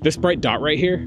This bright dot right here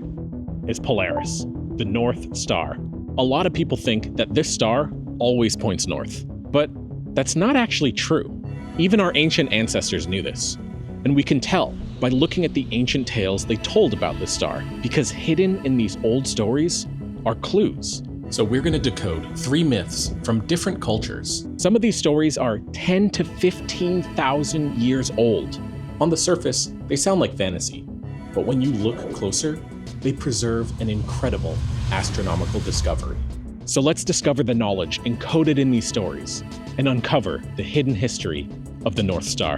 is Polaris, the North Star. A lot of people think that this star always points north, but that's not actually true. Even our ancient ancestors knew this, and we can tell by looking at the ancient tales they told about this star, because hidden in these old stories are clues. So we're going to decode 3 myths from different cultures. Some of these stories are 10 to 15,000 years old. On the surface, they sound like fantasy, but when you look closer, they preserve an incredible astronomical discovery. So let's discover the knowledge encoded in these stories and uncover the hidden history of the North Star.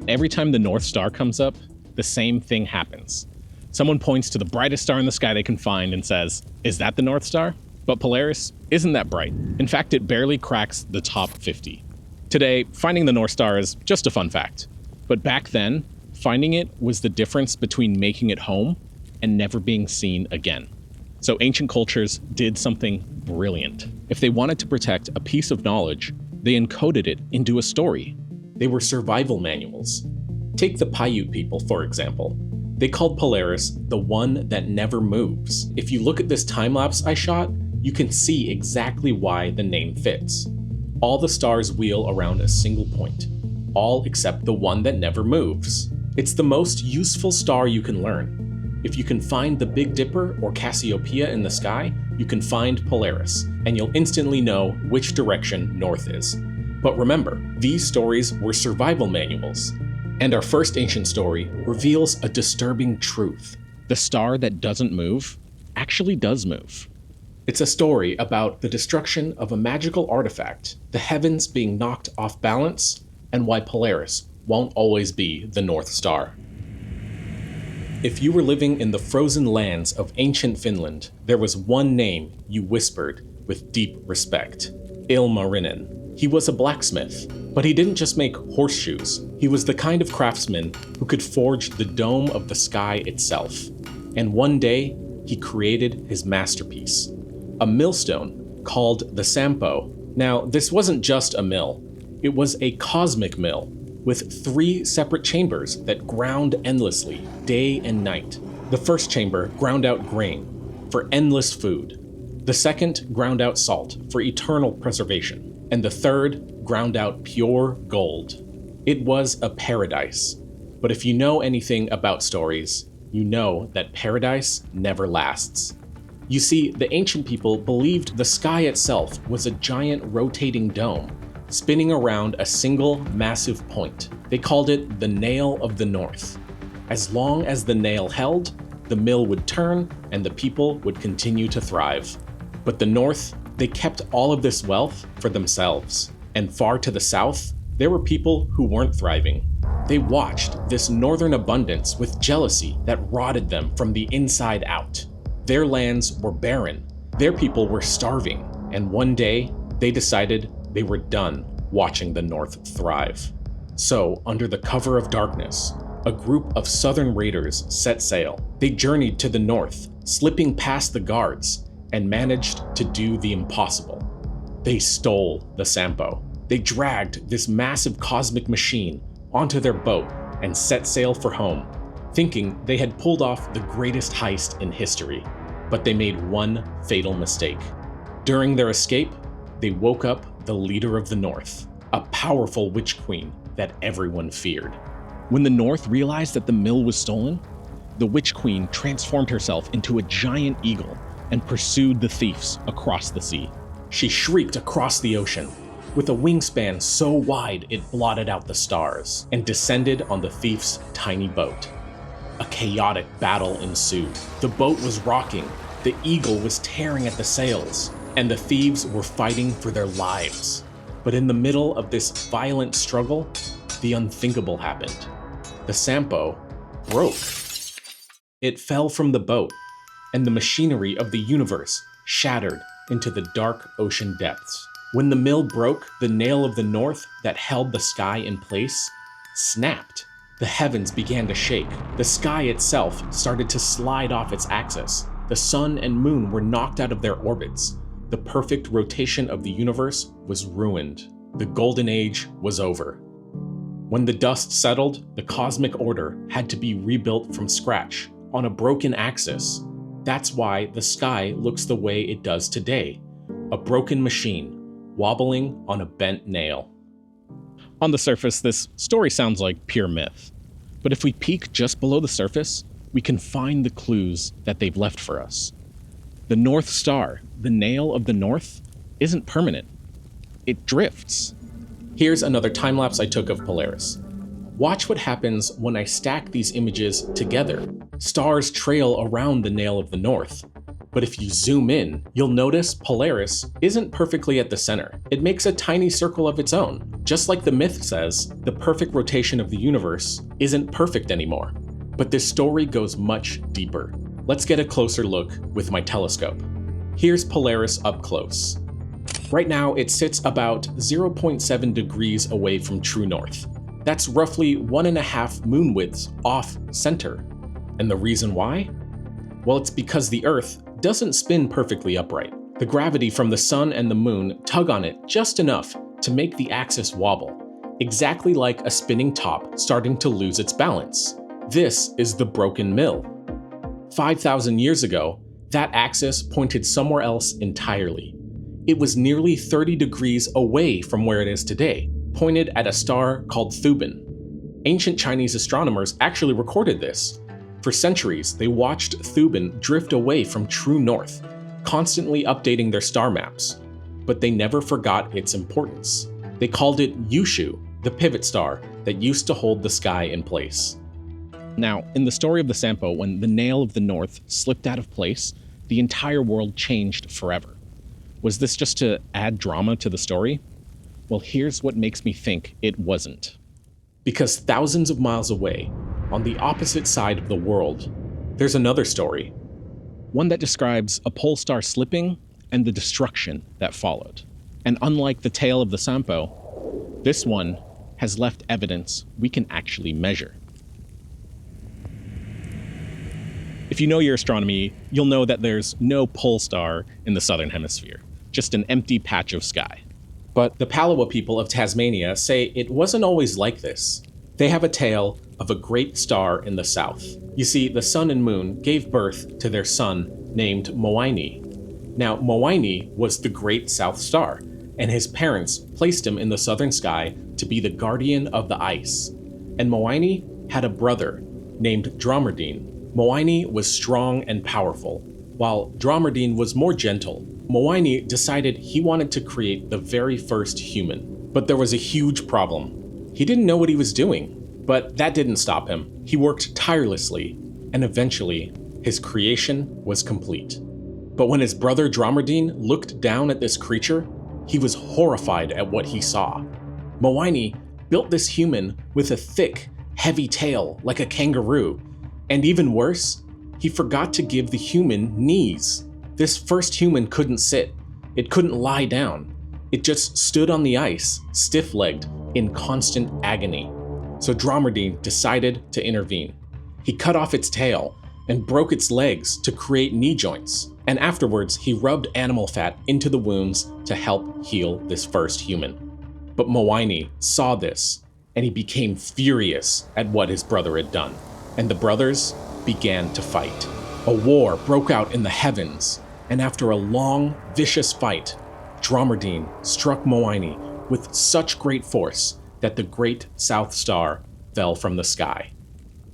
Every time the North Star comes up, the same thing happens. Someone points to the brightest star in the sky they can find and says, "Is that the North Star?" But Polaris isn't that bright. In fact, it barely cracks the top 50. Today, finding the North Star is just a fun fact. But back then, finding it was the difference between making it home and never being seen again. So ancient cultures did something brilliant. If they wanted to protect a piece of knowledge, they encoded it into a story. They were survival manuals. Take the Paiute people, for example. They called Polaris the one that never moves. If you look at this time-lapse I shot, you can see exactly why the name fits. All the stars wheel around a single point, all except the one that never moves. It's the most useful star you can learn. If you can find the Big Dipper or Cassiopeia in the sky, you can find Polaris, and you'll instantly know which direction north is. But remember, these stories were survival manuals. And our first ancient story reveals a disturbing truth. The star that doesn't move actually does move. It's a story about the destruction of a magical artifact, the heavens being knocked off balance, and why Polaris won't always be the North Star. If you were living in the frozen lands of ancient Finland, there was one name you whispered with deep respect: Ilmarinen. He was a blacksmith, but he didn't just make horseshoes. He was the kind of craftsman who could forge the dome of the sky itself. And one day, he created his masterpiece, a millstone called the Sampo. Now, this wasn't just a mill. It was a cosmic mill with 3 separate chambers that ground endlessly, day and night. The first chamber ground out grain for endless food. The second ground out salt for eternal preservation. And the third ground out pure gold. It was a paradise. But if you know anything about stories, you know that paradise never lasts. You see, the ancient people believed the sky itself was a giant rotating dome, spinning around a single massive point. They called it the Nail of the North. As long as the nail held, the mill would turn and the people would continue to thrive. But the North, they kept all of this wealth for themselves. And far to the south, there were people who weren't thriving. They watched this northern abundance with jealousy that rotted them from the inside out. Their lands were barren. Their people were starving. And one day, they decided they were done watching the North thrive. So, under the cover of darkness, a group of southern raiders set sail. They journeyed to the north, slipping past the guards, and managed to do the impossible. They stole the Sampo. They dragged this massive cosmic machine onto their boat and set sail for home, thinking they had pulled off the greatest heist in history. But they made one fatal mistake. During their escape, they woke up the leader of the North, a powerful witch queen that everyone feared. When the North realized that the mill was stolen, the witch queen transformed herself into a giant eagle and pursued the thieves across the sea. She shrieked across the ocean, with a wingspan so wide it blotted out the stars, and descended on the thief's tiny boat. A chaotic battle ensued. The boat was rocking, the eagle was tearing at the sails, and the thieves were fighting for their lives. But in the middle of this violent struggle, the unthinkable happened. The Sampo broke. It fell from the boat, and the machinery of the universe shattered into the dark ocean depths. When the mill broke, the nail of the North that held the sky in place snapped. The heavens began to shake. The sky itself started to slide off its axis. The sun and moon were knocked out of their orbits. The perfect rotation of the universe was ruined. The golden age was over. When the dust settled, the cosmic order had to be rebuilt from scratch on a broken axis. That's why the sky looks the way it does today, a broken machine, wobbling on a bent nail. On the surface, this story sounds like pure myth. But if we peek just below the surface, we can find the clues that they've left for us. The North Star, the nail of the North, isn't permanent. It drifts. Here's another time-lapse I took of Polaris. Watch what happens when I stack these images together. Stars trail around the nail of the North. But if you zoom in, you'll notice Polaris isn't perfectly at the center. It makes a tiny circle of its own. Just like the myth says, the perfect rotation of the universe isn't perfect anymore. But this story goes much deeper. Let's get a closer look with my telescope. Here's Polaris up close. Right now, it sits about 0.7 degrees away from true north. That's roughly 1.5 moon widths off center. And the reason why? Well, it's because the Earth doesn't spin perfectly upright. The gravity from the sun and the moon tug on it just enough to make the axis wobble, exactly like a spinning top starting to lose its balance. This is the broken mill. 5,000 years ago, that axis pointed somewhere else entirely. It was nearly 30 degrees away from where it is today, pointed at a star called Thuban. Ancient Chinese astronomers actually recorded this. For centuries, they watched Thuban drift away from true north, constantly updating their star maps. But they never forgot its importance. They called it Yushu, the pivot star that used to hold the sky in place. Now, in the story of the Sampo, when the nail of the North slipped out of place, the entire world changed forever. Was this just to add drama to the story? Well, here's what makes me think it wasn't. Because thousands of miles away, on the opposite side of the world, there's another story. One that describes a pole star slipping and the destruction that followed. And unlike the tale of the Sampo, this one has left evidence we can actually measure. If you know your astronomy, you'll know that there's no pole star in the southern hemisphere, just an empty patch of sky. But the Palawa people of Tasmania say it wasn't always like this. They have a tale of a great star in the south. You see, the sun and moon gave birth to their son named Moaini. Now, Moaini was the great south star, and his parents placed him in the southern sky to be the guardian of the ice. And Moaini had a brother named Dromardine. Moaini was strong and powerful, while Dromardine was more gentle. Moaini decided he wanted to create the very first human. But there was a huge problem. He didn't know what he was doing, but that didn't stop him. He worked tirelessly, and eventually, his creation was complete. But when his brother Dromardine looked down at this creature, he was horrified at what he saw. Moaini built this human with a thick, heavy tail like a kangaroo, and even worse, he forgot to give the human knees. This first human couldn't sit. It couldn't lie down. It just stood on the ice, stiff-legged, in constant agony. So Dromardine decided to intervene. He cut off its tail and broke its legs to create knee joints. And afterwards, he rubbed animal fat into the wounds to help heal this first human. But Moaini saw this, and he became furious at what his brother had done. And the brothers began to fight. A war broke out in the heavens, and after a long, vicious fight, Dromardine struck Moaini with such great force that the great South Star fell from the sky.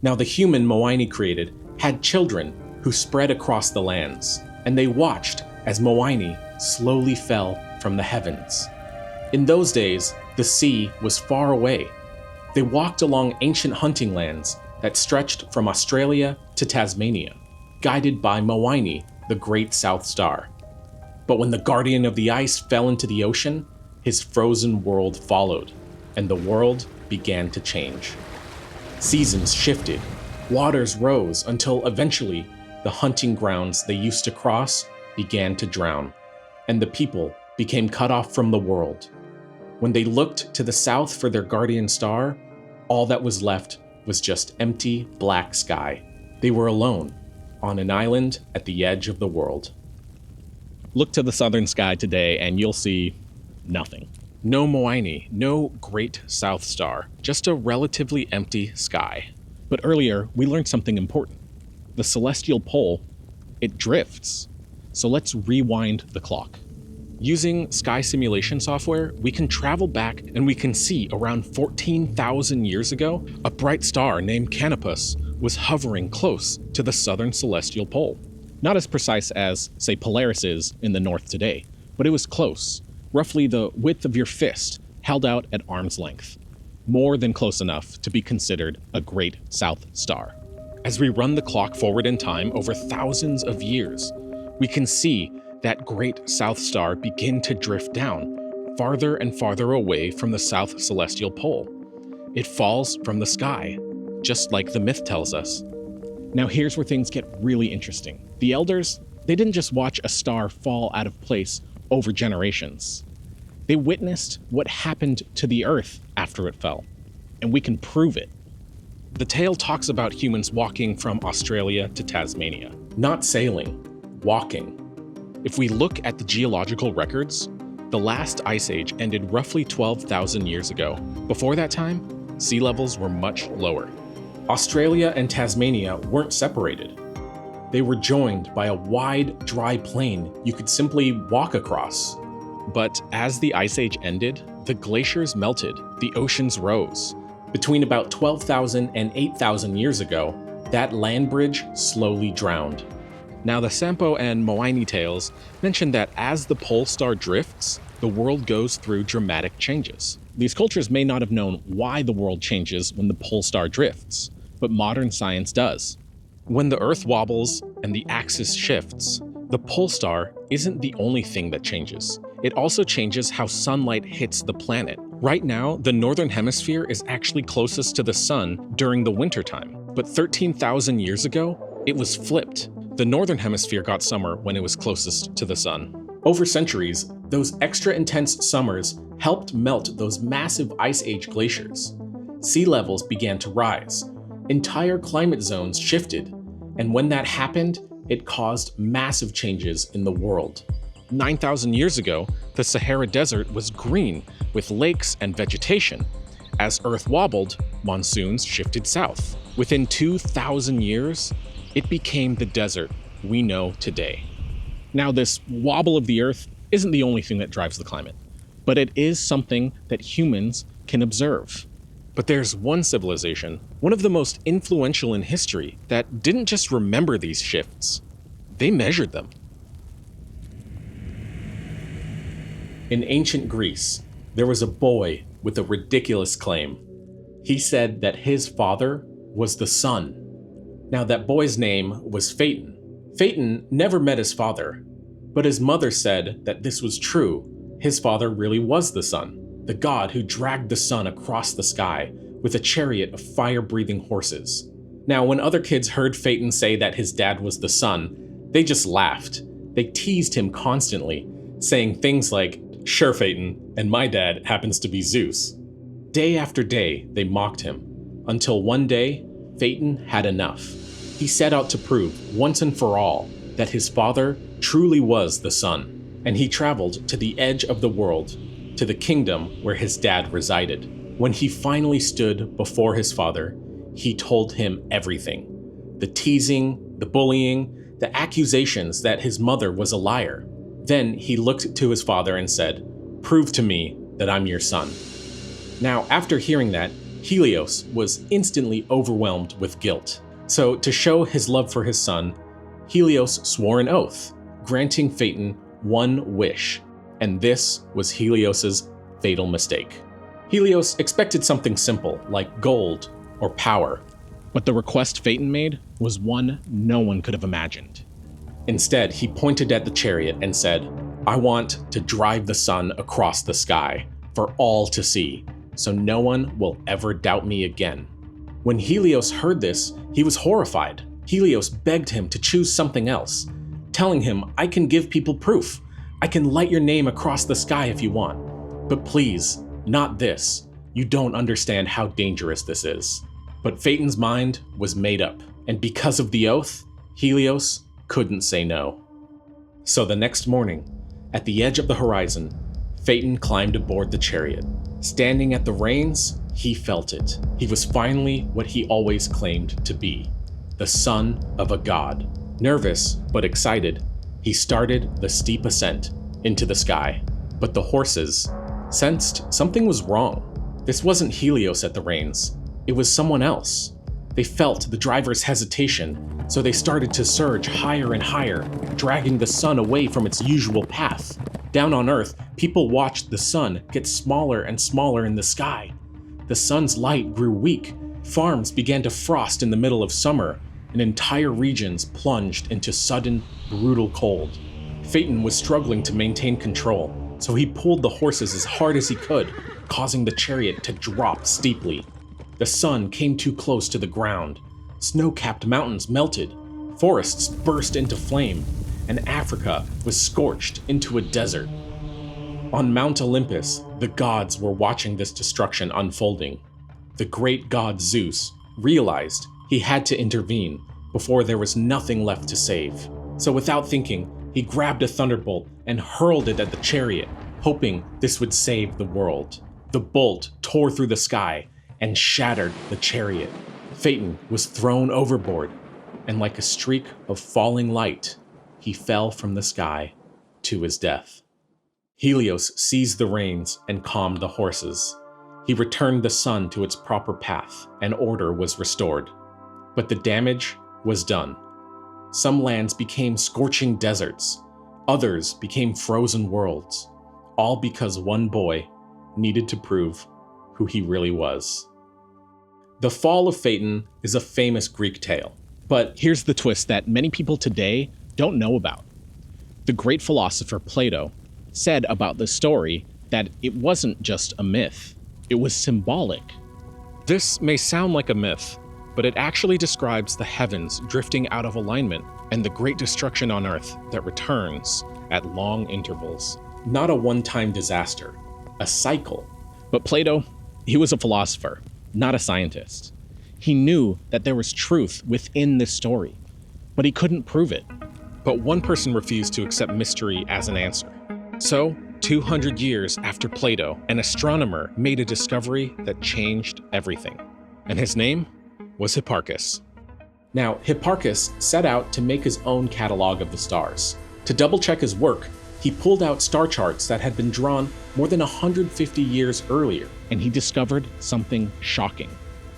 Now the human Moaini created had children who spread across the lands, and they watched as Moaini slowly fell from the heavens. In those days, the sea was far away. They walked along ancient hunting lands that stretched from Australia to Tasmania, guided by Moaini, the great South Star. But when the guardian of the ice fell into the ocean, his frozen world followed, and the world began to change. Seasons shifted, waters rose until eventually the hunting grounds they used to cross began to drown, and the people became cut off from the world. When they looked to the south for their guardian star, all that was left was just empty black sky. They were alone, on an island at the edge of the world. Look to the southern sky today and you'll see nothing. No Moine, no great south star, just a relatively empty sky. But earlier, we learned something important. The celestial pole, it drifts. So let's rewind the clock. Using sky simulation software, we can travel back and we can see around 14,000 years ago, a bright star named Canopus was hovering close to the southern celestial pole. Not as precise as, say, Polaris is in the north today, but it was close, roughly the width of your fist, held out at arm's length. More than close enough to be considered a great south star. As we run the clock forward in time over thousands of years, we can see that great south star begin to drift down, farther and farther away from the south celestial pole. It falls from the sky, just like the myth tells us. Now here's where things get really interesting. The elders, they didn't just watch a star fall out of place over generations. They witnessed what happened to the Earth after it fell, and we can prove it. The tale talks about humans walking from Australia to Tasmania, not sailing, walking. If we look at the geological records, the last ice age ended roughly 12,000 years ago. Before that time, sea levels were much lower. Australia and Tasmania weren't separated. They were joined by a wide, dry plain you could simply walk across. But as the ice age ended, the glaciers melted, the oceans rose. Between about 12,000 and 8,000 years ago, that land bridge slowly drowned. Now, the Sampo and Moine tales mention that as the pole star drifts, the world goes through dramatic changes. These cultures may not have known why the world changes when the pole star drifts, but modern science does. When the Earth wobbles and the axis shifts, the pole star isn't the only thing that changes. It also changes how sunlight hits the planet. Right now, the northern hemisphere is actually closest to the sun during the wintertime, but 13,000 years ago, it was flipped. The northern hemisphere got summer when it was closest to the sun. Over centuries, those extra intense summers helped melt those massive ice age glaciers. Sea levels began to rise. Entire climate zones shifted, and when that happened, it caused massive changes in the world. 9,000 years ago, the Sahara Desert was green with lakes and vegetation. As Earth wobbled, monsoons shifted south. Within 2,000 years, it became the desert we know today. Now, this wobble of the Earth isn't the only thing that drives the climate, but it is something that humans can observe. But there's one civilization, one of the most influential in history, that didn't just remember these shifts, they measured them. In ancient Greece, there was a boy with a ridiculous claim. He said that his father was the sun. Now, that boy's name was Phaeton. Phaeton never met his father, but his mother said that this was true. His father really was the sun, the god who dragged the sun across the sky with a chariot of fire-breathing horses. Now, when other kids heard Phaeton say that his dad was the sun, they just laughed. They teased him constantly, saying things like, "Sure, Phaeton, and my dad happens to be Zeus." Day after day, they mocked him, until one day, Phaeton had enough. He set out to prove, once and for all, that his father truly was the sun, and he traveled to the edge of the world, to the kingdom where his dad resided. When he finally stood before his father, he told him everything. The teasing, the bullying, the accusations that his mother was a liar. Then he looked to his father and said, "Prove to me that I'm your son." Now, after hearing that, Helios was instantly overwhelmed with guilt. So, to show his love for his son, Helios swore an oath, granting Phaeton one wish, and this was Helios's fatal mistake. Helios expected something simple, like gold or power, but the request Phaeton made was one no one could have imagined. Instead, he pointed at the chariot and said, "I want to drive the sun across the sky for all to see, so no one will ever doubt me again." When Helios heard this, he was horrified. Helios begged him to choose something else, telling him, "I can give people proof. I can light your name across the sky if you want. But please, not this. You don't understand how dangerous this is." But Phaeton's mind was made up, and because of the oath, Helios couldn't say no. So the next morning, at the edge of the horizon, Phaeton climbed aboard the chariot. Standing at the reins, he felt it. He was finally what he always claimed to be, the son of a god. Nervous but excited, he started the steep ascent into the sky. But the horses sensed something was wrong. This wasn't Helios at the reins. It was someone else. They felt the driver's hesitation, so they started to surge higher and higher, dragging the sun away from its usual path. Down on Earth, people watched the sun get smaller and smaller in the sky. The sun's light grew weak. Farms began to frost in the middle of summer, and entire regions plunged into sudden, brutal cold. Phaeton was struggling to maintain control, so he pulled the horses as hard as he could, causing the chariot to drop steeply. The sun came too close to the ground. Snow-capped mountains melted, forests burst into flame, and Africa was scorched into a desert. On Mount Olympus, the gods were watching this destruction unfolding. The great god Zeus realized he had to intervene before there was nothing left to save. So without thinking, he grabbed a thunderbolt and hurled it at the chariot, hoping this would save the world. The bolt tore through the sky and shattered the chariot. Phaeton was thrown overboard, and like a streak of falling light, he fell from the sky to his death. Helios seized the reins and calmed the horses. He returned the sun to its proper path, and order was restored. But the damage was done. Some lands became scorching deserts, others became frozen worlds, all because one boy needed to prove who he really was. The fall of Phaeton is a famous Greek tale, but here's the twist that many people today don't know about. The great philosopher Plato said about this story that it wasn't just a myth, it was symbolic. This may sound like a myth, but it actually describes the heavens drifting out of alignment and the great destruction on Earth that returns at long intervals. Not a one-time disaster, a cycle. But Plato, he was a philosopher, not a scientist. He knew that there was truth within this story, but he couldn't prove it. But one person refused to accept mystery as an answer. So, 200 years after Plato, an astronomer made a discovery that changed everything. And his name was Hipparchus. Now, Hipparchus set out to make his own catalog of the stars. To double-check his work, he pulled out star charts that had been drawn more than 150 years earlier. And he discovered something shocking.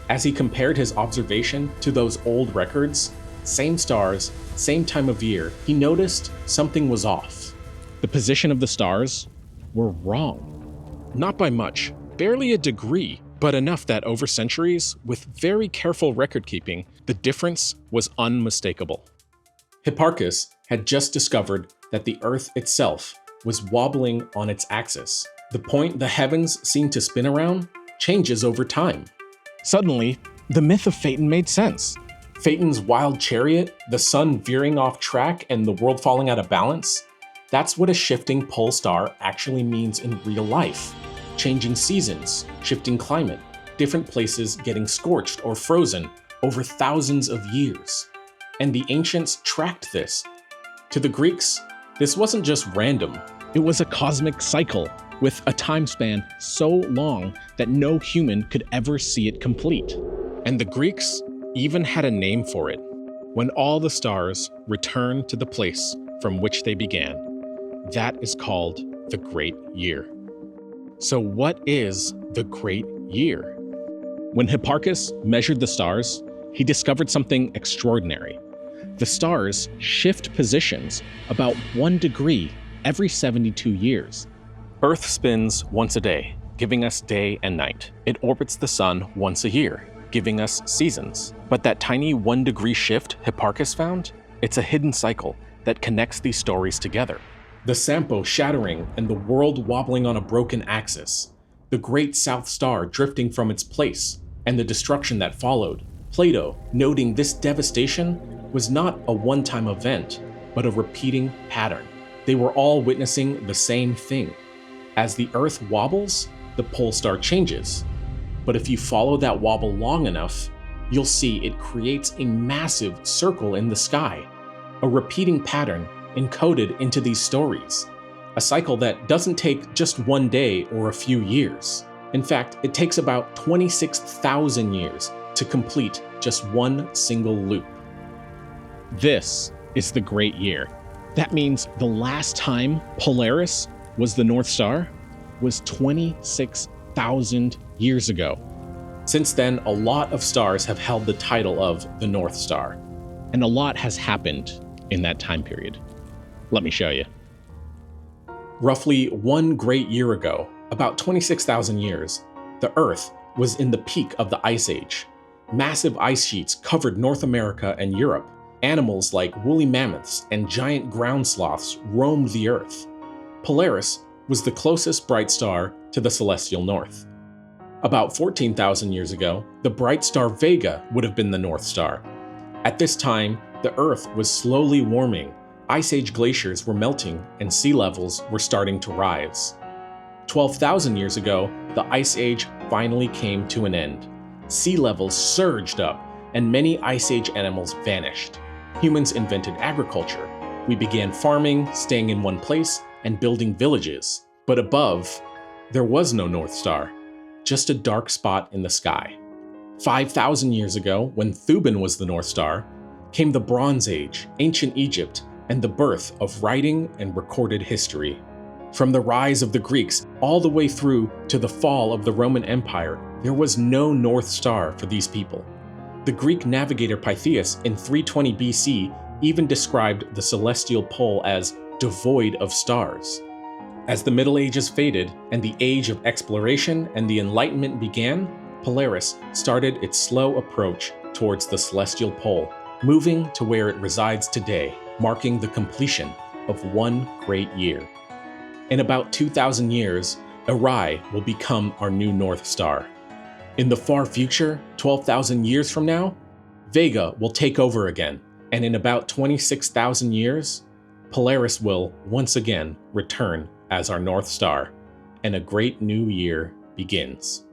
As he compared his observation to those old records, same stars, same time of year, he noticed something was off. The position of the stars were wrong. Not by much, barely a degree, but enough that over centuries, with very careful record keeping, the difference was unmistakable. Hipparchus had just discovered that the Earth itself was wobbling on its axis. The point the heavens seem to spin around changes over time. Suddenly, the myth of Phaeton made sense. Phaeton's wild chariot, the sun veering off track, and the world falling out of balance, that's what a shifting pole star actually means in real life. Changing seasons, shifting climate, different places getting scorched or frozen over thousands of years. And the ancients tracked this. To the Greeks, this wasn't just random. It was a cosmic cycle with a time span so long that no human could ever see it complete. And the Greeks even had a name for it. When all the stars return to the place from which they began, that is called the Great Year. So what is the Great Year? When Hipparchus measured the stars, he discovered something extraordinary. The stars shift positions about 1 degree every 72 years. Earth spins once a day, giving us day and night. It orbits the sun once a year, giving us seasons. But that tiny 1 degree shift Hipparchus found, it's a hidden cycle that connects these stories together. The Sampo shattering and the world wobbling on a broken axis, the great South Star drifting from its place, and the destruction that followed. Plato, noting this devastation, was not a one-time event, but a repeating pattern. They were all witnessing the same thing. As the Earth wobbles, the pole star changes. But if you follow that wobble long enough, you'll see it creates a massive circle in the sky, a repeating pattern encoded into these stories. a cycle that doesn't take just one day or a few years. In fact, it takes about 26,000 years to complete just one single loop. This is the Great Year. That means the last time Polaris was the North Star was 26,000 years ago. Since then, a lot of stars have held the title of the North Star. And a lot has happened in that time period. Let me show you. Roughly one great year ago, about 26,000 years, the Earth was in the peak of the Ice Age. Massive ice sheets covered North America and Europe. Animals like woolly mammoths and giant ground sloths roamed the Earth. Polaris was the closest bright star to the celestial north. About 14,000 years ago, the bright star Vega would have been the North Star. At this time, the Earth was slowly warming, Ice Age glaciers were melting, and sea levels were starting to rise. 12,000 years ago, the Ice Age finally came to an end. Sea levels surged up, and many Ice Age animals vanished. Humans invented agriculture. We began farming, staying in one place, and building villages. But above, there was no North Star, just a dark spot in the sky. 5,000 years ago, when Thuban was the North Star, came the Bronze Age, ancient Egypt, and the birth of writing and recorded history. From the rise of the Greeks all the way through to the fall of the Roman Empire, there was no North Star for these people. The Greek navigator Pytheas in 320 BC even described the celestial pole as devoid of stars. As the Middle Ages faded and the age of exploration and the Enlightenment began, Polaris started its slow approach towards the celestial pole, moving to where it resides today, marking the completion of one great year. In about 2,000 years, Orion will become our new North Star. In the far future, 12,000 years from now, Vega will take over again, and in about 26,000 years, Polaris will once again return as our North Star, and a great new year begins.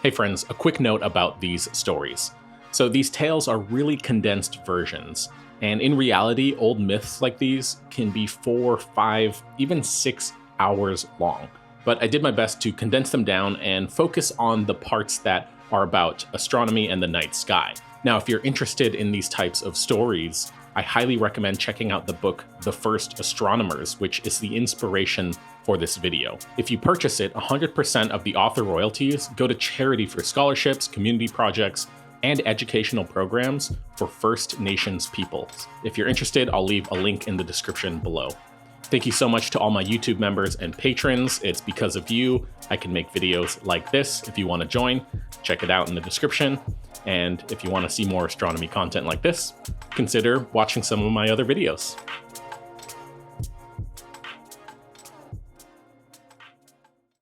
Hey friends, a quick note about these stories. So these tales are really condensed versions, and in reality, old myths like these can be 4, 5, even 6 hours long. But I did my best to condense them down and focus on the parts that are about astronomy and the night sky. Now, if you're interested in these types of stories, I highly recommend checking out the book The First Astronomers, which is the inspiration for this video. If you purchase it, 100% of the author royalties go to charity for scholarships, community projects, and educational programs for First Nations peoples. If you're interested, I'll leave a link in the description below. Thank you so much to all my YouTube members and patrons. It's because of you I can make videos like this. If you want to join, check it out in the description. And if you want to see more astronomy content like this, consider watching some of my other videos.